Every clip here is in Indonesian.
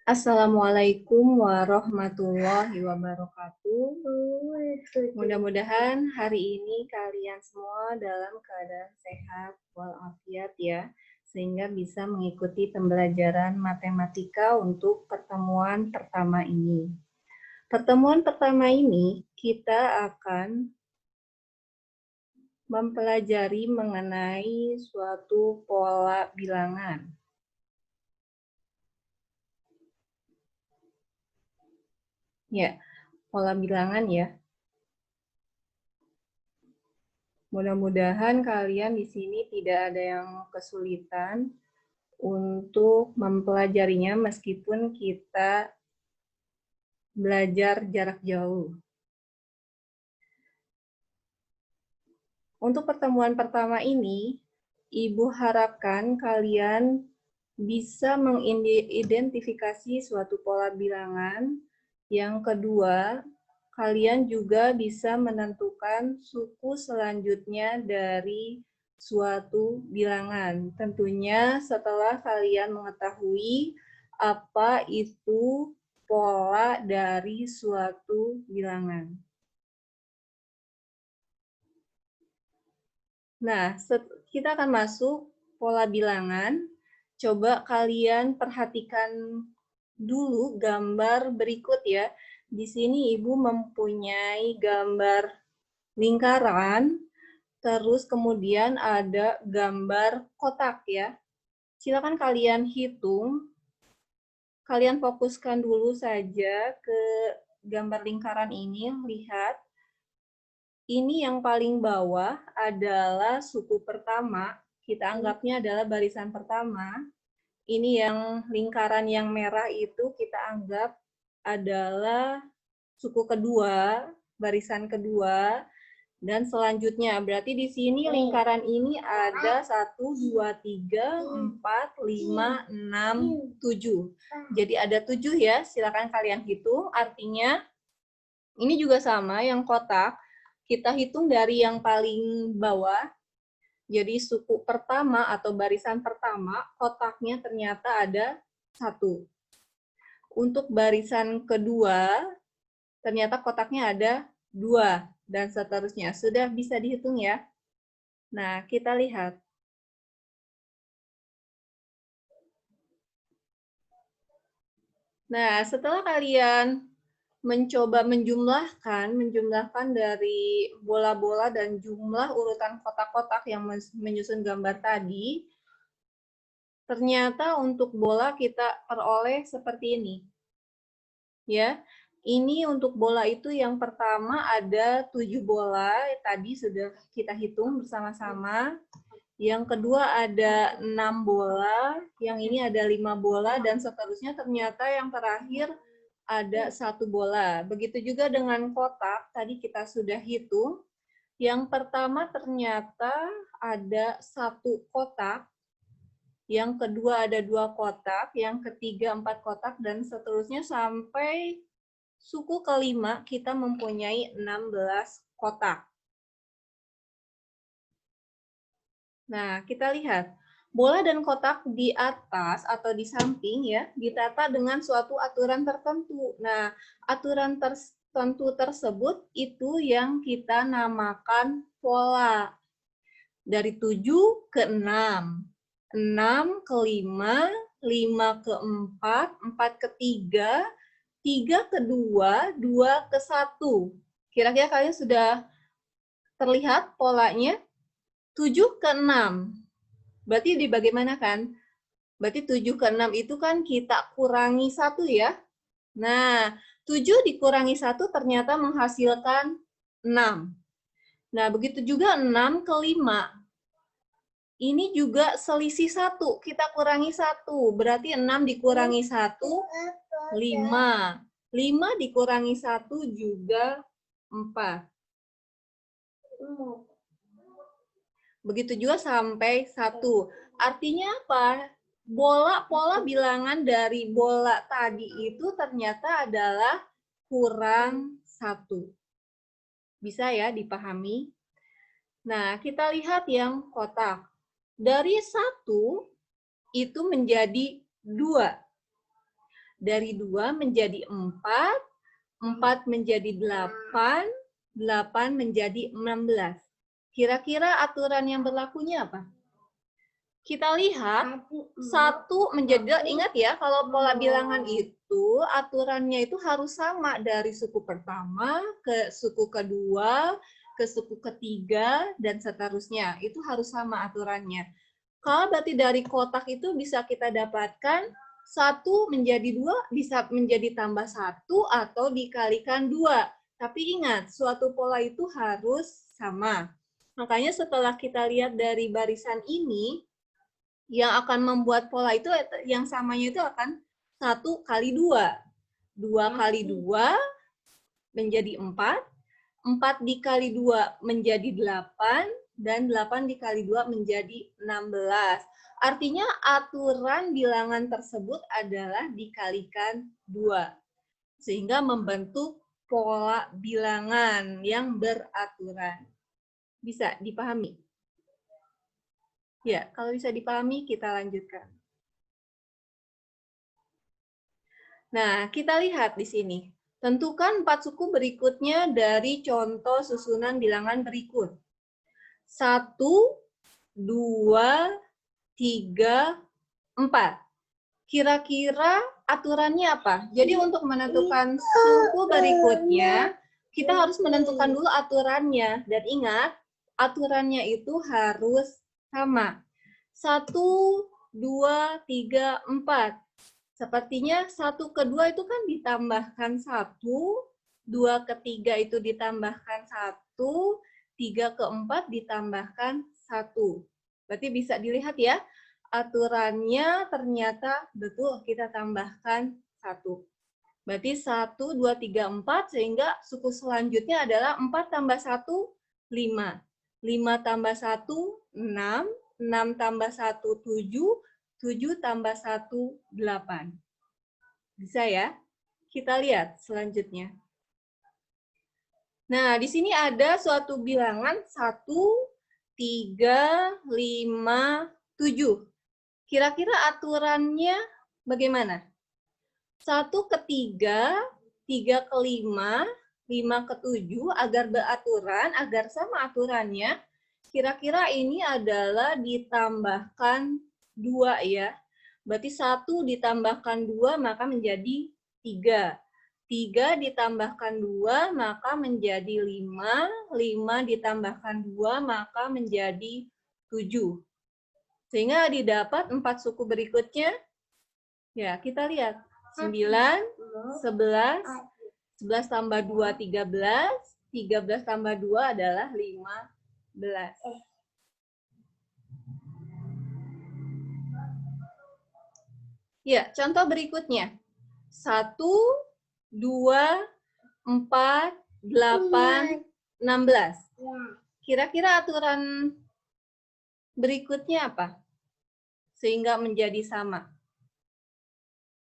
Assalamualaikum warahmatullahi wabarakatuh. Mudah-mudahan hari ini kalian semua dalam keadaan sehat walafiat ya, sehingga bisa mengikuti pembelajaran matematika untuk pertemuan pertama ini. Pertemuan pertama ini kita akan mempelajari mengenai suatu pola bilangan. Ya, pola bilangan ya. Mudah-mudahan kalian di sini tidak ada yang kesulitan untuk mempelajarinya meskipun kita belajar jarak jauh. Untuk pertemuan pertama ini, Ibu harapkan kalian bisa mengidentifikasi suatu pola bilangan. Yang kedua, kalian juga bisa menentukan suku selanjutnya dari suatu bilangan. Tentunya setelah kalian mengetahui apa itu pola dari suatu bilangan. Nah, kita akan masuk pola bilangan. Coba kalian perhatikan dulu gambar berikut ya. Di sini Ibu mempunyai gambar lingkaran, terus kemudian ada gambar kotak ya. Silakan kalian hitung. Kalian fokuskan dulu saja ke gambar lingkaran ini, lihat. Ini yang paling bawah adalah suku pertama, kita anggapnya adalah barisan pertama. Ini yang lingkaran yang merah itu kita anggap adalah suku kedua, barisan kedua, dan selanjutnya. Berarti di sini lingkaran ini ada 1, 2, 3, 4, 5, 6, 7. Jadi ada 7 ya, silakan kalian hitung. Artinya ini juga sama, yang kotak. Kita hitung dari yang paling bawah. Jadi suku pertama atau barisan pertama, kotaknya ternyata ada 1. Untuk barisan kedua, ternyata kotaknya ada 2, dan seterusnya. Sudah bisa dihitung ya? Nah, kita lihat. Nah, setelah kalian mencoba menjumlahkan dari bola-bola dan jumlah urutan kotak-kotak yang menyusun gambar tadi, ternyata untuk bola kita peroleh seperti ini. Ya, ini untuk bola itu yang pertama ada 7 bola, tadi sudah kita hitung bersama-sama. Yang kedua ada 6 bola, yang ini ada 5 bola, dan seterusnya. Ternyata yang terakhir ada 1 bola. Begitu juga dengan kotak, tadi kita sudah hitung. Yang pertama ternyata ada 1 kotak, yang kedua ada 2 kotak, yang ketiga 4 kotak, dan seterusnya sampai suku kelima kita mempunyai 16 kotak. Nah, kita lihat. Bola dan kotak di atas atau di samping ya, ditata dengan suatu aturan tertentu. Nah, aturan tertentu tersebut itu yang kita namakan pola. Dari 7 ke 6, 6 ke 5, 5 ke 4, 4 ke 3, 3 ke 2, 2 ke 1. Kira-kira kalian sudah terlihat polanya? 7 ke 6. Berarti di bagaimana kan? Berarti 7 ke 6 itu kan kita kurangi 1 ya. Nah, 7 dikurangi 1 ternyata menghasilkan 6. Nah, begitu juga 6 ke 5. Ini juga selisih 1. Kita kurangi 1. Berarti 6 dikurangi 1, 5. 5 dikurangi 1 juga 4. Begitu juga sampai 1. Artinya apa? Pola bilangan dari bola tadi itu ternyata adalah kurang 1. Bisa ya dipahami? Nah, kita lihat yang kotak. Dari 1 itu menjadi 2. Dari 2 menjadi 4, 4 menjadi 8, 8 menjadi 16. Kira-kira aturan yang berlakunya apa? Kita lihat, 1 menjadi, ingat ya, kalau pola bilangan itu, aturannya itu harus sama dari suku pertama ke suku kedua, ke suku ketiga, dan seterusnya. Itu harus sama aturannya. Kalau berarti dari kotak itu bisa kita dapatkan 1 menjadi 2 bisa menjadi tambah 1 atau dikalikan 2. Tapi ingat, suatu pola itu harus sama. Makanya setelah kita lihat dari barisan ini, yang akan membuat pola itu yang samanya itu akan 1 kali 2. 2 kali 2 menjadi 4. 4 dikali 2 menjadi 8. Dan 8 dikali 2 menjadi 16. Artinya aturan bilangan tersebut adalah dikalikan 2. Sehingga membentuk pola bilangan yang beraturan. Bisa dipahami? Ya, kalau bisa dipahami, kita lanjutkan. Nah, kita lihat di sini. Tentukan 4 suku berikutnya dari contoh susunan bilangan berikut. 1, 2, 3, 4. Kira-kira aturannya apa? Jadi untuk menentukan suku berikutnya, kita harus menentukan dulu aturannya. Dan ingat, aturannya itu harus sama. 1, 2, 3, 4. Sepertinya 1 ke 2 itu kan ditambahkan 1, 2 ke 3 itu ditambahkan 1, 3 ke 4 ditambahkan 1. Berarti bisa dilihat ya, aturannya ternyata betul kita tambahkan 1. Berarti 1, 2, 3, 4, sehingga suku selanjutnya adalah 4 tambah 1, 5. 5 tambah 1, 6. 6 tambah 1, 7. 7 tambah 1, 8. Bisa ya? Kita lihat selanjutnya. Nah, di sini ada suatu bilangan 1, 3, 5, 7. Kira-kira aturannya bagaimana? 1 ke 3, 3 ke 5, 5 ke 7, agar beraturan, agar sama aturannya, kira-kira ini adalah ditambahkan 2 ya. Berarti 1 ditambahkan 2 maka menjadi 3. 3 ditambahkan 2 maka menjadi 5. 5 ditambahkan 2 maka menjadi 7. Sehingga didapat 4 suku berikutnya. Ya, kita lihat. 9, 11, 11 tambah 2, 13. 13 tambah 2 adalah 15. Ya, contoh berikutnya. 1, 2, 4, 8, 16. Kira-kira aturan berikutnya apa? Sehingga menjadi sama.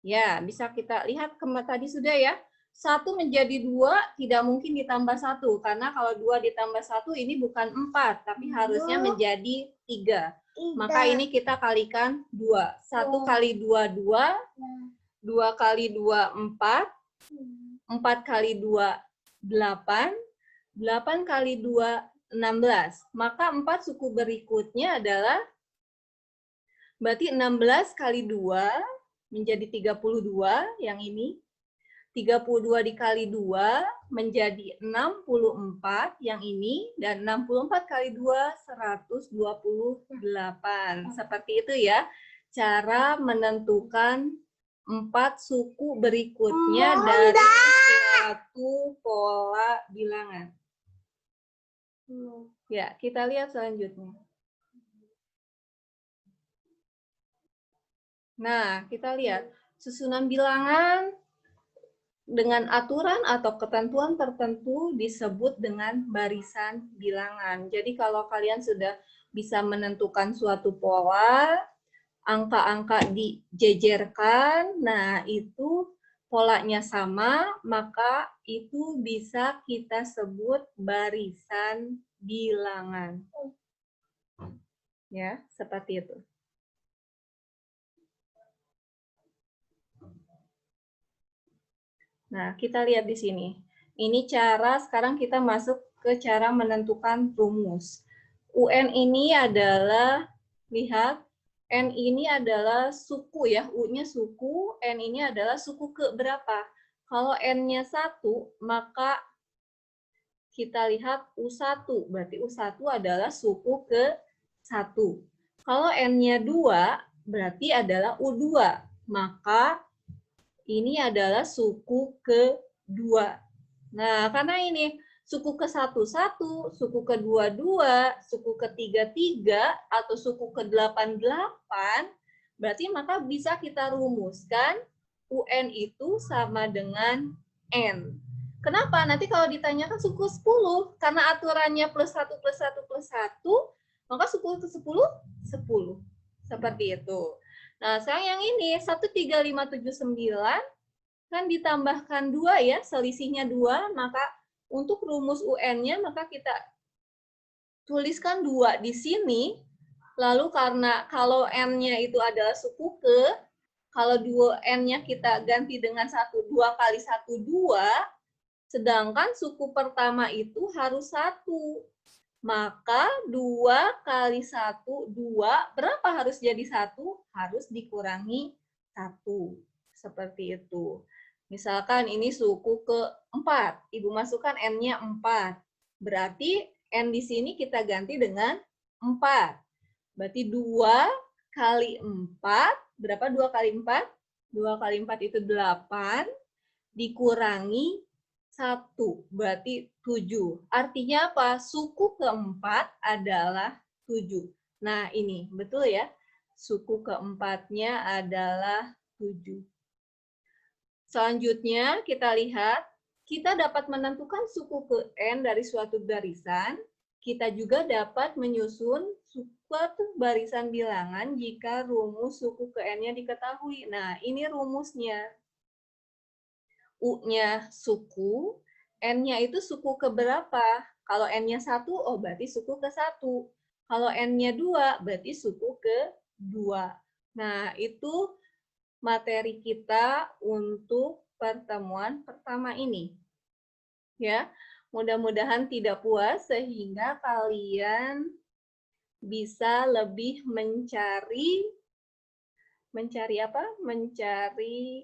Ya, bisa kita lihat tadi sudah ya. 1 menjadi 2 tidak mungkin ditambah 1. Karena kalau 2 ditambah 1 ini bukan 4. Tapi harusnya menjadi 3. Maka ini kita kalikan 2. 1 kali 2, 2. 2 kali 2, 4. 4 kali 2, 8. 8 kali 2, 16. Maka 4 suku berikutnya adalah, berarti 16 kali 2 menjadi 32, yang ini. 32 dikali 2 menjadi 64, yang ini. Dan 64 kali 2, 128. Seperti itu ya, cara menentukan 4 suku berikutnya dari suatu pola bilangan. Ya, kita lihat selanjutnya. Nah, kita lihat susunan bilangan dengan aturan atau ketentuan tertentu disebut dengan barisan bilangan. Jadi kalau kalian sudah bisa menentukan suatu pola, angka-angka dijejerkan, nah itu polanya sama, maka itu bisa kita sebut barisan bilangan. Ya, seperti itu. Nah, kita lihat di sini. Ini cara sekarang kita masuk ke cara menentukan rumus. UN ini adalah, lihat, N ini adalah suku ya, U-nya suku, N ini adalah suku ke berapa. Kalau N-nya 1, maka kita lihat U1, berarti U1 adalah suku ke 1. Kalau N-nya 2, berarti adalah U2, maka ini adalah suku ke-2. Nah, karena ini suku ke-1, 1, suku ke-2, 2, suku ke-3, 3, atau suku ke-8, 8, berarti maka bisa kita rumuskan UN itu sama dengan N. Kenapa? Nanti kalau ditanyakan suku 10, karena aturannya plus 1, plus 1, plus 1, maka suku ke-10, 10. Seperti itu. Nah, sekarang yang ini, 13579, kan ditambahkan 2 ya, selisihnya 2, maka untuk rumus UN-nya, maka kita tuliskan 2 di sini, lalu karena kalau N-nya itu adalah suku ke, kalau N-nya kita ganti dengan 1, 2 kali 1, 2, sedangkan suku pertama itu harus 1. Maka 2 kali 1, 2, berapa harus jadi 1? Harus dikurangi 1. Seperti itu. Misalkan ini suku ke-4, Ibu masukkan N-nya 4. Berarti N di sini kita ganti dengan 4. Berarti 2 kali 4, berapa 2 kali 4? 2 kali 4 itu 8, dikurangi 1, berarti 7. Artinya apa? Suku keempat adalah 7. Nah, ini betul ya. Suku keempatnya adalah 7. Selanjutnya kita lihat, kita dapat menentukan suku ke N dari suatu barisan. Kita juga dapat menyusun suatu barisan bilangan jika rumus suku ke N-nya diketahui. Nah, ini rumusnya. U-nya suku, N-nya itu suku ke berapa? Kalau N-nya 1, oh berarti suku ke 1. Kalau N-nya 2, berarti suku ke 2. Nah, itu materi kita untuk pertemuan pertama ini. Ya, mudah-mudahan tidak puas sehingga kalian bisa lebih mencari apa? Mencari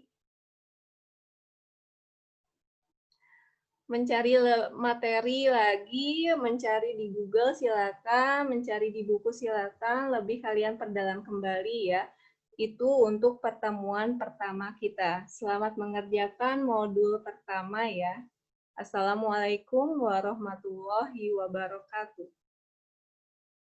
materi lagi, mencari di Google silakan, mencari di buku silakan, lebih kalian perdalam kembali ya. Itu untuk pertemuan pertama kita. Selamat mengerjakan modul pertama ya. Assalamualaikum warahmatullahi wabarakatuh.